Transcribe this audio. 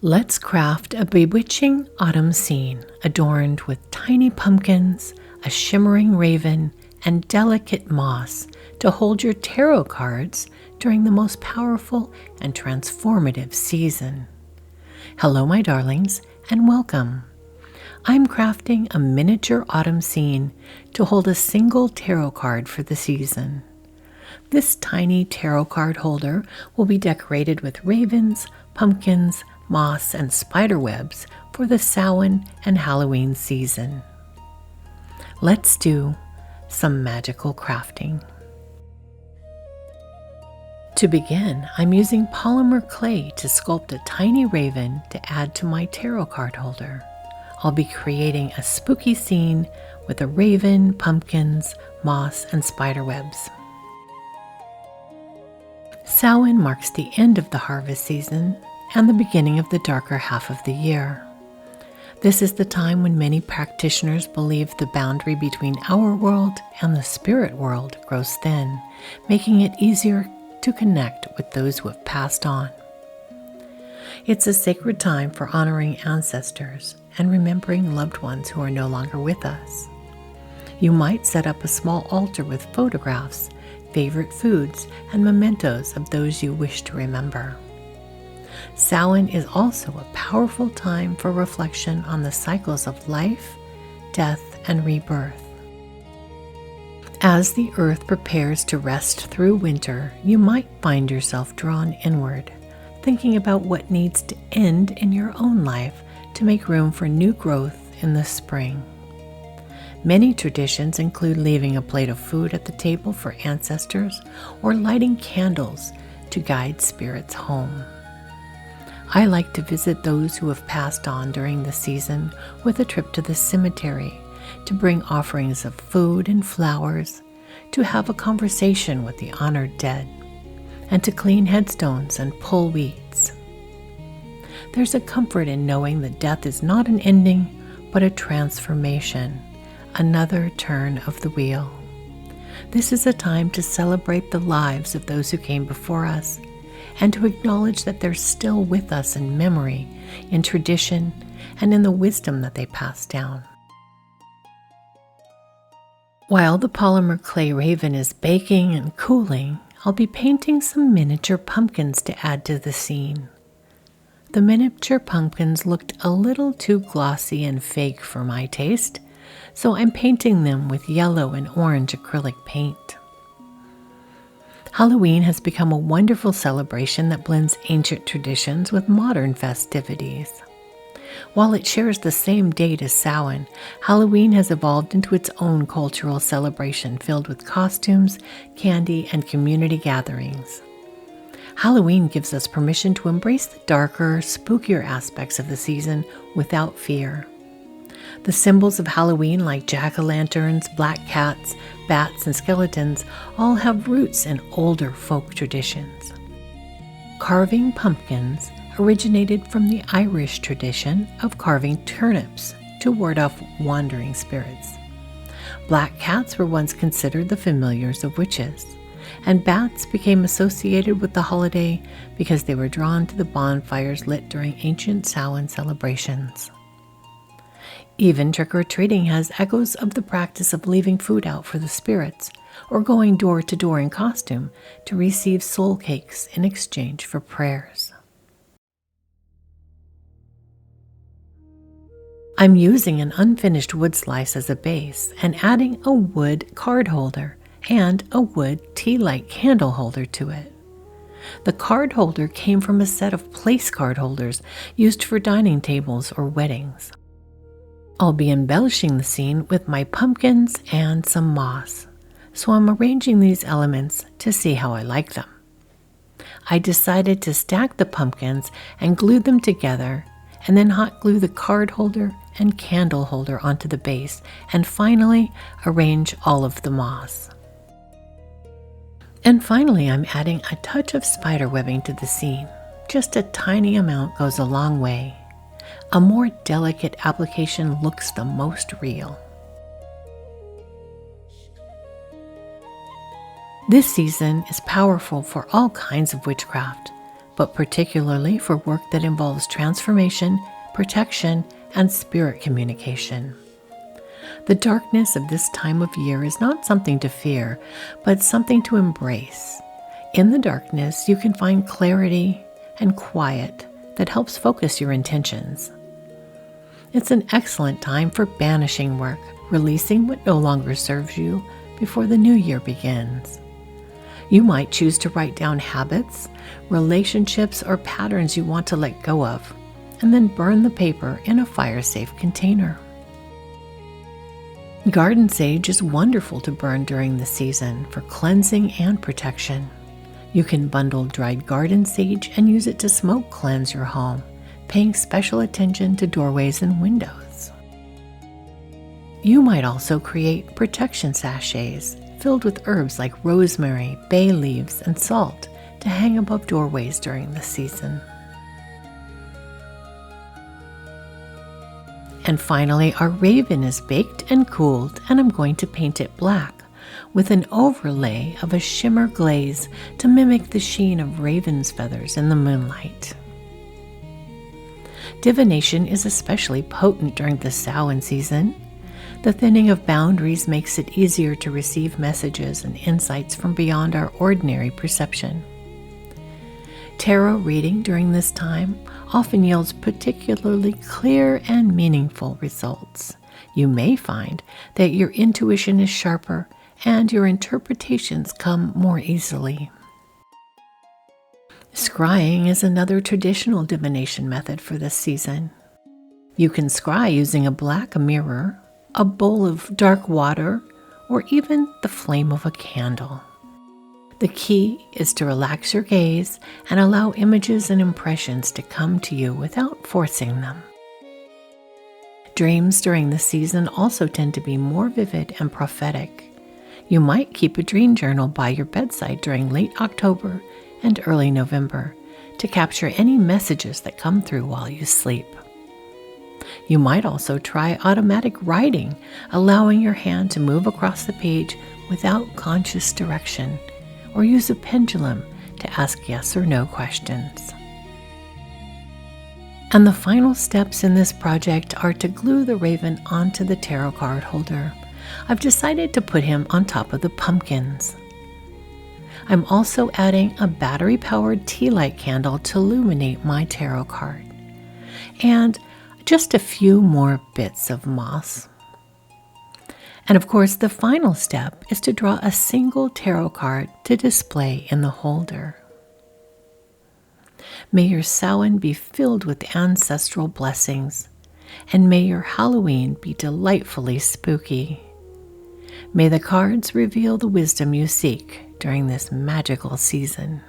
Let's craft a bewitching autumn scene adorned with tiny pumpkins, a shimmering raven, and delicate moss to hold your tarot cards during the most powerful and transformative season. Hello, my darlings, and welcome. I'm crafting a miniature autumn scene to hold a single tarot card for the season. This tiny tarot card holder will be decorated with ravens, pumpkins, moss, and spider webs for the Samhain and Halloween season. Let's do some magical crafting. To begin, I'm using polymer clay to sculpt a tiny raven to add to my tarot card holder. I'll be creating a spooky scene with a raven, pumpkins, moss, and spider webs. Samhain marks the end of the harvest season and the beginning of the darker half of the year. This is the time when many practitioners believe the boundary between our world and the spirit world grows thin, making it easier to connect with those who have passed on. It's a sacred time for honoring ancestors and remembering loved ones who are no longer with us. You might set up a small altar with photographs, favorite foods, and mementos of those you wish to remember. Samhain is also a powerful time for reflection on the cycles of life, death, and rebirth. As the earth prepares to rest through winter, you might find yourself drawn inward, thinking about what needs to end in your own life to make room for new growth in the spring. Many traditions include leaving a plate of food at the table for ancestors or lighting candles to guide spirits home. I like to visit those who have passed on during the season with a trip to the cemetery to bring offerings of food and flowers, to have a conversation with the honored dead, and to clean headstones and pull weeds. There's a comfort in knowing that death is not an ending, but a transformation, another turn of the wheel. This is a time to celebrate the lives of those who came before us, and to acknowledge that they're still with us in memory, in tradition, and in the wisdom that they passed down. While the polymer clay raven is baking and cooling, I'll be painting some miniature pumpkins to add to the scene. The miniature pumpkins looked a little too glossy and fake for my taste, so I'm painting them with yellow and orange acrylic paint. Halloween has become a wonderful celebration that blends ancient traditions with modern festivities. While it shares the same date as Samhain, Halloween has evolved into its own cultural celebration filled with costumes, candy, and community gatherings. Halloween gives us permission to embrace the darker, spookier aspects of the season without fear. The symbols of Halloween, like jack-o'-lanterns, black cats, bats, and skeletons, all have roots in older folk traditions. Carving pumpkins originated from the Irish tradition of carving turnips to ward off wandering spirits. Black cats were once considered the familiars of witches, and bats became associated with the holiday because they were drawn to the bonfires lit during ancient Samhain celebrations. Even trick-or-treating has echoes of the practice of leaving food out for the spirits, or going door to door in costume to receive soul cakes in exchange for prayers. I'm using an unfinished wood slice as a base and adding a wood card holder and a wood tea-light candle holder to it. The card holder came from a set of place card holders used for dining tables or weddings. I'll be embellishing the scene with my pumpkins and some moss, so I'm arranging these elements to see how I like them. I decided to stack the pumpkins and glue them together, and then hot glue the card holder and candle holder onto the base, and finally arrange all of the moss. And finally, I'm adding a touch of spider webbing to the scene. Just a tiny amount goes a long way. A more delicate application looks the most real. This season is powerful for all kinds of witchcraft, but particularly for work that involves transformation, protection, and spirit communication. The darkness of this time of year is not something to fear, but something to embrace. In the darkness, you can find clarity and quiet that helps focus your intentions. It's an excellent time for banishing work, releasing what no longer serves you before the new year begins. You might choose to write down habits, relationships, or patterns you want to let go of, and then burn the paper in a fire-safe container. Garden sage is wonderful to burn during the season for cleansing and protection. You can bundle dried garden sage and use it to smoke cleanse your home, paying special attention to doorways and windows. You might also create protection sachets filled with herbs like rosemary, bay leaves, and salt to hang above doorways during the season. And finally, our raven is baked and cooled, and I'm going to paint it black with an overlay of a shimmer glaze to mimic the sheen of raven's feathers in the moonlight. Divination is especially potent during the Samhain season. The thinning of boundaries makes it easier to receive messages and insights from beyond our ordinary perception. Tarot reading during this time often yields particularly clear and meaningful results. You may find that your intuition is sharper and your interpretations come more easily. Scrying is another traditional divination method for this season. You can scry using a black mirror, a bowl of dark water, or even the flame of a candle. The key is to relax your gaze and allow images and impressions to come to you without forcing them. Dreams during the season also tend to be more vivid and prophetic. You might keep a dream journal by your bedside during late October and early November to capture any messages that come through while you sleep. You might also try automatic writing, allowing your hand to move across the page without conscious direction, or use a pendulum to ask yes or no questions. And the final steps in this project are to glue the raven onto the tarot card holder. I've decided to put him on top of the pumpkins. I'm also adding a battery-powered tea light candle to illuminate my tarot card, and just a few more bits of moss. And of course, the final step is to draw a single tarot card to display in the holder. May your Samhain be filled with ancestral blessings, and may your Halloween be delightfully spooky. May the cards reveal the wisdom you seek during this magical season.